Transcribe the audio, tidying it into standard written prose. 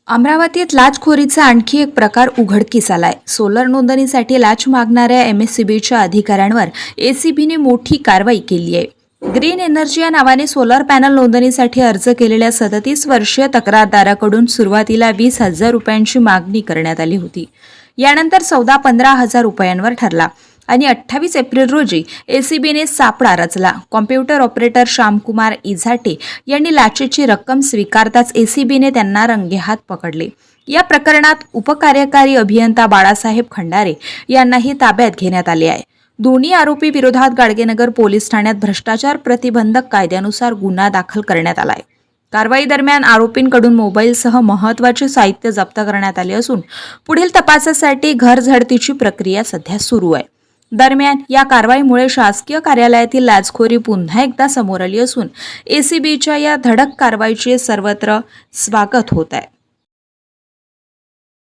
अमरावतीत लाचखोरीचा आणखी एक प्रकार उघडकीस आलाय। सोलर नोंदणीसाठी लाच मागणाऱ्या एमएससीबीच्या अधिकाऱ्यांवर एसीबीने मोठी कारवाई केली आहे। ग्रीन एनर्जी या नावाने सोलर पॅनल नोंदणीसाठी अर्ज केलेल्या 37 वर्षीय तक्रारदाराकडून सुरुवातीला 20,000 रुपयांची मागणी करण्यात आली होती। यानंतर सौदा 15,000 रुपयांवर ठरला आणि 28 एप्रिल रोजी एसीबीने सापळा रचला। कॉम्प्युटर ऑपरेटर श्यामकुमार इझाटे यांनी लाचेची रक्कम स्वीकारताच एसीबीने त्यांना रंगेहात पकडले। या प्रकरणात उपकार्यकारी अभियंता बाळासाहेब खंडारे यांनाही ताब्यात घेण्यात आले आहे। दोन्ही आरोपी विरोधात गाडगेनगर पोलीस ठाण्यात भ्रष्टाचार प्रतिबंधक कायद्यानुसार गुन्हा दाखल करण्यात आलाय। कारवाई दरम्यान आरोपींकडून मोबाईलसह महत्त्वाचे साहित्य जप्त करण्यात आले असून पुढील तपासासाठी घर झडतीची प्रक्रिया सध्या सुरू आहे। दरम्यान या कारवाईमुळे शासकीय कार्यालयातील लाचखोरी पुन्हा एकदा समोर आली असून एसीबीच्या या धडक कारवाईचे सर्वत्र स्वागत होत आहे।